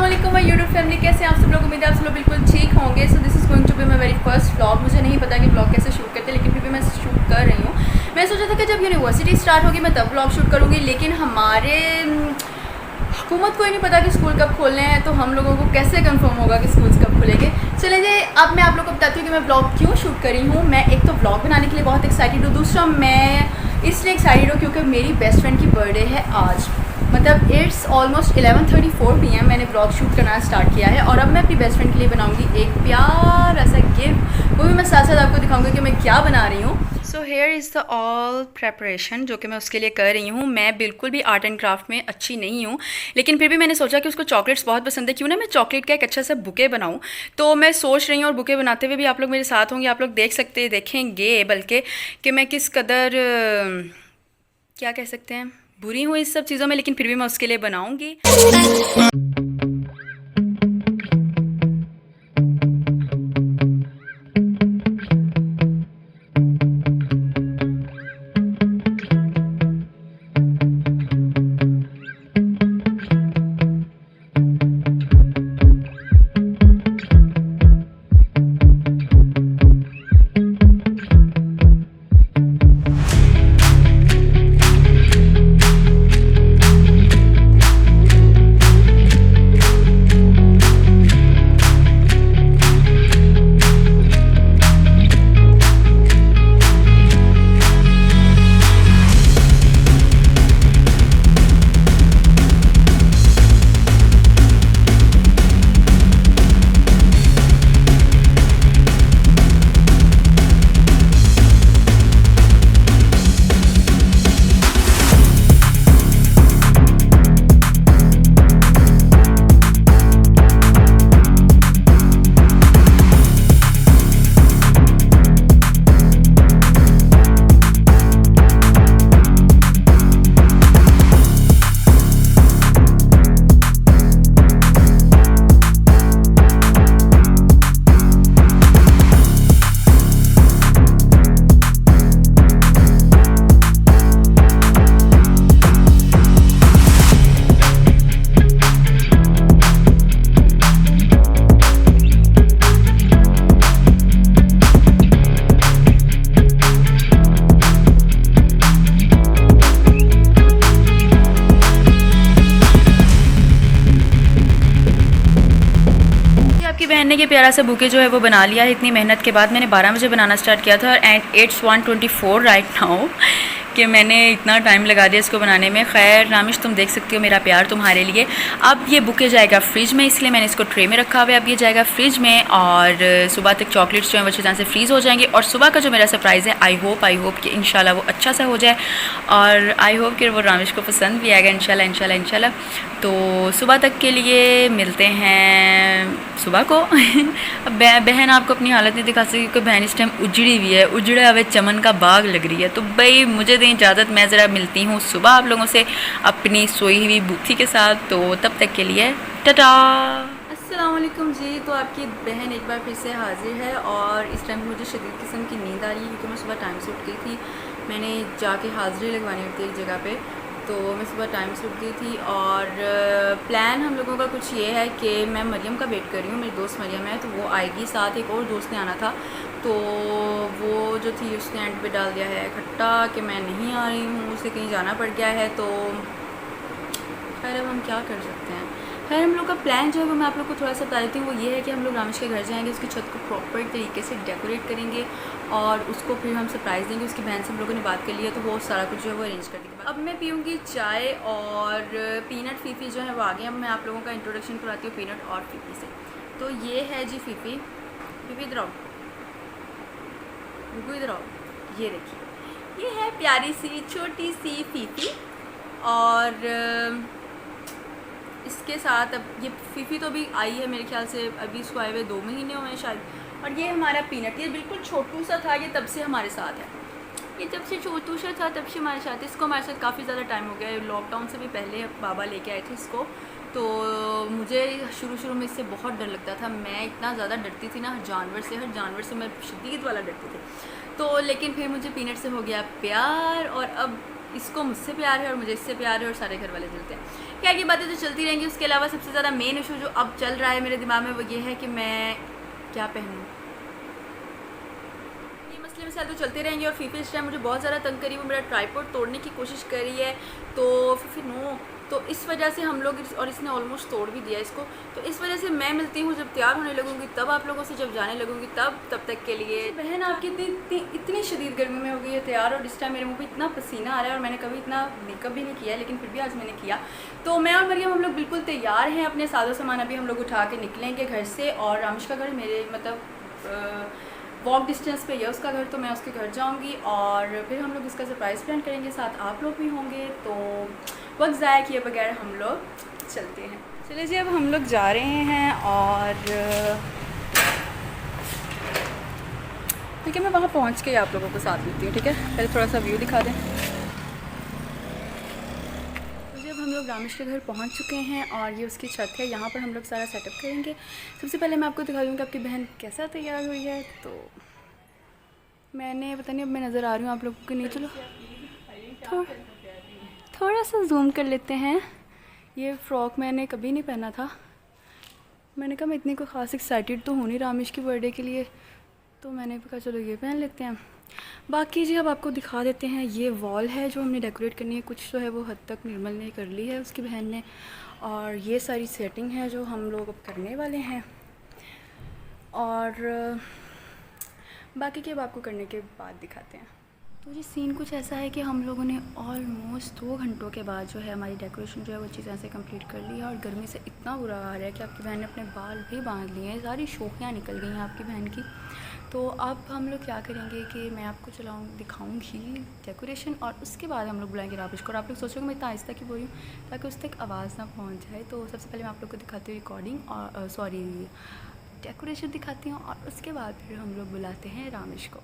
अस्सलामुअलैकुम my YouTube family, कैसे हैं आप सब लोग। उम्मीद है आप सब लोग बिल्कुल ठीक होंगे। So this is going to be my very first vlog. मुझे नहीं पता कि व्लॉग कैसे शूट करते हैं, लेकिन फिर भी मैं शूट कर रही हूँ। मैं सोचा था कि जब यूनिवर्सिटी स्टार्ट होगी मैं तब व्लॉग शूट करूँगी, लेकिन हमारे हुकूमत को ही नहीं पता कि स्कूल कब खोलने हैं, तो हम लोगों को कैसे कंफर्म होगा कि स्कूल कब खुलेंगे। चलिए अब मैं आप लोगों को बताती हूँ कि मैं व्लॉग क्यों शूट करी हूँ। मैं एक तो व्लॉग बनाने के लिए बहुत एक्साइटेड हूँ, दूसरा मैं इसलिए एक्साइटेड हूँ क्योंकि मेरी बेस्ट फ्रेंड की बर्थडे है आज। मतलब इट्स ऑलमोस्ट 11:34 PM मैंने व्लॉग शूट करना स्टार्ट किया है, और अब मैं अपनी बेस्ट फ्रेंड के लिए बनाऊंगी एक प्यारा सा गिफ्ट। वो भी मैं साथ साथ आपको दिखाऊंगी कि मैं क्या बना रही हूँ। So here is the all preparation जो कि मैं उसके लिए कर रही हूँ। मैं बिल्कुल भी आर्ट एंड क्राफ्ट में अच्छी नहीं हूँ, लेकिन फिर भी मैंने सोचा कि उसको चॉकलेट्स बहुत पसंद है, क्यों ना मैं चॉकलेट का एक अच्छा सा बुके बनाऊँ। तो मैं सोच रही हूँ, और बुके बनाते हुए भी आप लोग मेरे साथ होंगे, आप लोग देखेंगे बल्कि कि मैं किस कदर क्या कह सकते हैं बुरी हूँ इस सब चीज़ों में, लेकिन फिर भी मैं उसके लिए बनाऊँगी। आपकी बहन ने ये प्यारा सा बुके जो है वो बना लिया है इतनी मेहनत के बाद। मैंने 12 बजे बनाना स्टार्ट किया था, एंड इट्स 1:24 राइट नाउ कि मैंने इतना टाइम लगा दिया इसको बनाने में। खैर रामिश, तुम देख सकती हो मेरा प्यार तुम्हारे लिए। अब ये बुके जाएगा फ्रिज में, इसलिए मैंने इसको ट्रे में रखा हुआ है। अब ये जाएगा फ्रिज में, और सुबह तक चॉकलेट्स जो हैं वो अच्छी तरह से फ्रीज़ हो जाएंगे। और सुबह का जो मेरा सरप्राइज़ है, आई होप कि इंशाल्लाह वो अच्छा सा हो जाए, और आई होप कि वो रामिश को पसंद भी आएगा इंशाल्लाह। तो सुबह तक के लिए मिलते हैं सुबह को। अब बहन आपको अपनी हालत नहीं दिखा सकती क्योंकि बहन इस टाइम उजड़ी हुई है, उजड़ा हुए चमन का बाग लग रही है। तो भाई मुझे दें इजाज़त, मैं ज़रा मिलती हूँ सुबह आप लोगों से अपनी सोई हुई बूथी के साथ। तो तब तक के लिए टाटा। अस्सलाम वालेकुम जी। तो आपकी बहन एक बार फिर से हाजिर है, और इस टाइम मुझे शदीद किस्म की नींद आ रही है क्योंकि मैं सुबह टाइम से उठ गई थी। मैंने जाके हाज़िरी लगवानी होती है एक जगह पे, तो मैं सुबह टाइम से उठ गई थी। और प्लान हम लोगों का कुछ ये है कि मैं मरियम का वेट कर रही हूँ। मेरी दोस्त मरियम है, तो वो आएगी, साथ एक और दोस्त ने आना था, तो वो जो थी उसने एंड पे डाल दिया है खट्टा कि मैं नहीं आ रही हूँ, उसे कहीं जाना पड़ गया है। तो खैर अब हम क्या कर सकते हैं। खैर हम लोग का प्लान जो है वो मैं आप लोग को थोड़ा सा बता देती हूँ। वो ये है कि हम लोग रामिश के घर जाएंगे, उसकी छत को प्रॉपर तरीके से डेकोरेट करेंगे, और उसको फिर हम सरप्राइज़ देंगे। उसकी बहन से हम लोगों ने बात कर ली है, तो वो सारा कुछ जो है वो अरेंज कर देंगे। अब मैं पीऊँगी चाय, और पीनट फीफी जो है वो आ गई। अब मैं आप लोगों का इंट्रोडक्शन कराती हूँ पीनट और फीफी से। तो ये है जी फीफी इधर आओ, इधर आओ, ये देखिए, ये है प्यारी सी छोटी सी फीफी। और इसके साथ अब ये फीफी तो अभी आई है मेरे ख्याल से, अभी इसको आए हुए 2 महीने हुए हैं शायद। और ये हमारा पीनट, ये बिल्कुल छोटू सा था, ये तब से हमारे साथ है। ये जब से छोटू सा था तब से हमारे साथ है। इसको हमारे साथ काफ़ी ज़्यादा टाइम हो गया है, लॉकडाउन से भी पहले बाबा लेके आए थे इसको। तो मुझे शुरू में इससे बहुत डर लगता था। मैं इतना ज़्यादा डरती थी ना हर जानवर से मैं शदीद वाला डरती थी। तो लेकिन फिर मुझे पीनट से हो गया प्यार, और अब इसको मुझसे प्यार है और मुझे इससे प्यार है, और सारे घर वाले जलते हैं। खैर ये बातें तो चलती रहेंगी। उसके अलावा सबसे ज़्यादा मेन इशू जो अब चल रहा है मेरे दिमाग में वो ये है कि मैं क्या पहनूँ। ये मसले मसाइल तो चलते रहेंगे और फीफी इस टाइम मुझे बहुत ज़्यादा तंग करी, वो मेरा ट्राइपॉड तोड़ने की कोशिश कर रही है। तो फीफी नो, तो इस वजह से हम लोग, और इसने ऑलमोस्ट तोड़ भी दिया इसको, तो इस वजह से मैं मिलती हूँ जब तैयार होने लगूँगी तब आप लोगों से, जब जाने लगूँगी तब तक के लिए। बहन आपकी इतनी शदीद गर्मी में हो गई है तैयार, और इस टाइम मेरे मुँह पे इतना पसीना आ रहा है और मैंने कभी इतना मेकअप भी नहीं किया, लेकिन फिर भी आज मैंने किया। तो मैं और मरियम हम लोग बिल्कुल तैयार हैं, अपने साजो सामान अभी हम लोग उठा के निकलेंगे घर से। और रामिश का घर मेरे मतलब वॉक डिस्टेंस पे है उसका घर, तो मैं उसके घर जाऊंगी और फिर हम लोग इसका सरप्राइज़ प्लान करेंगे, साथ आप लोग भी होंगे। तो वक्त ज़ाया किए बगैर हम लोग चलते हैं। चलिए जी अब हम लोग जा रहे हैं और ठीक है, मैं वहाँ पहुँच के आप लोगों को साथ मिलती हूँ, ठीक है। पहले थोड़ा सा व्यू दिखा दें। जब हम लोग रामिश के घर पहुंच चुके हैं और ये उसकी छत है, यहाँ पर हम लोग सारा सेटअप करेंगे। सबसे पहले मैं आपको दिखा दूँ कि आपकी बहन कैसा तैयार हुई है। तो मैंने पता नहीं अब मैं नज़र आ रही हूँ आप लोगों को नहीं, चलो थोड़ा सा जूम कर लेते हैं। ये फ़्रॉक मैंने कभी नहीं पहना था, मैंने कहा मैं इतनी कोई ख़ास एक्साइटेड तो हूँ नहीं रामिश की बर्थडे के लिए, तो मैंने कहा चलो ये पहन लेते हैं। बाकी जी अब आपको दिखा देते हैं, ये वॉल है जो हमने डेकोरेट करनी है, कुछ तो है वो हद तक निर्मल ने कर ली है उसकी बहन ने, और ये सारी सेटिंग है जो हम लोग अब करने वाले हैं। और बाकी की अब आपको करने के बाद दिखाते हैं। तो जी सीन कुछ ऐसा है कि हम लोगों ने ऑलमोस्ट 2 घंटों के बाद जो है हमारी डेकोरेशन जो है वो चीज़ें से कंप्लीट कर ली है। और गर्मी से इतना बुरा आ रहा है कि आपकी बहन ने अपने बाल भी बांध लिए हैं, सारी शोखियाँ निकल गई हैं आपकी बहन की। तो अब हम लोग क्या करेंगे कि मैं आपको दिखाऊंगी डेकोरेशन, और उसके बाद हम लोग बुलाएंगे रामिश को। और आप लोग सोचोगे मैं इतना आहिस्ता क्यों बोल रही हूँ, ताकि उस तक आवाज़ ना पहुँच जाए। तो सबसे पहले मैं आप लोग को दिखाती हूँ रिकॉर्डिंग और सॉरी डेकोरेशन दिखाती हूँ, और उसके बाद फिर हम लोग बुलाते हैं रामिश को।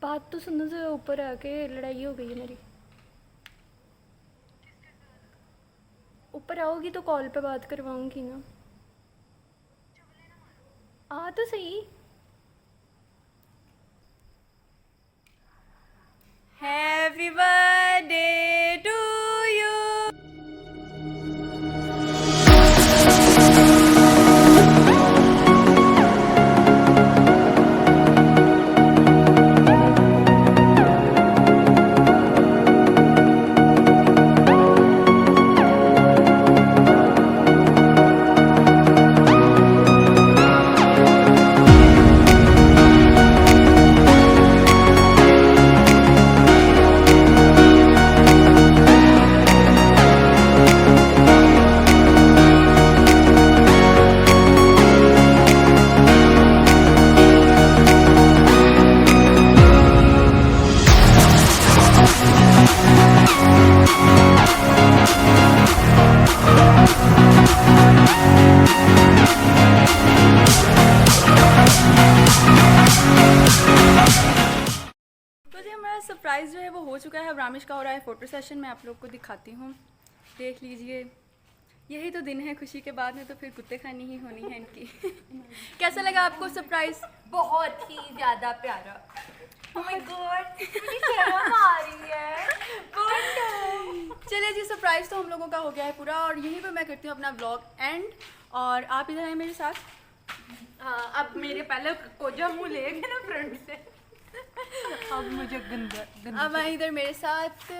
बात तो सुनने से ऊपर आके लड़ाई हो गई है मेरी। ऊपर आओगी तो कॉल पे बात करवाऊंगी ना। आ तो सही। Happy birthday to you. Surprise जो है वो हो चुका है। अब रामिश का हो रहा है फ़ोटो सेशन, मैं आप लोग को दिखाती हूँ, देख लीजिए। यही तो दिन है खुशी के बाद में, तो फिर कुत्ते खानी ही होनी है इनकी। कैसा लगा आपको सरप्राइज़? बहुत ही ज़्यादा प्यारा। Oh my God, मुझे शर्म आ रही है। चलिए जी सरप्राइज़ तो हम लोगों का हो गया है पूरा, और यहीं पर मैं करती हूँ अपना ब्लॉग एंड। और आप इधर आए मेरे साथ। हाँ, अब मेरे पहले कोजा मुँह ले ना फ्रंट से। अब मुझे गंदा अब आए इधर मेरे साथ।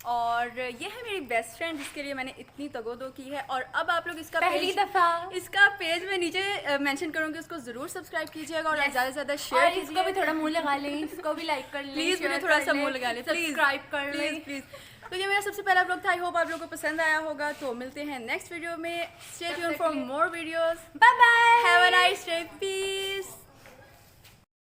और ये है मेरी बेस्ट फ्रेंड जिसके लिए मैंने इतनी तगोदो की है। और अब आप लोग इसका पहली दफा इसका पेज में नीचे मेंशन करूँगी, उसको ज़रूर सब्सक्राइब कीजिएगा और ज़्यादा से ज़्यादा शेयर कीजिए। इसको भी थोड़ा मुंह लगा लें, इसको भी लाइक कर लें, प्लीज़ मुझे थोड़ा सा मुंह लगा लें, सब्सक्राइब कर लें प्लीज़। तो ये मेरा सबसे पहला ब्लॉग था, आई होप आप लोगों को पसंद आया होगा। तो मिलते हैं नेक्स्ट वीडियो में, stay tuned for more videos, bye bye.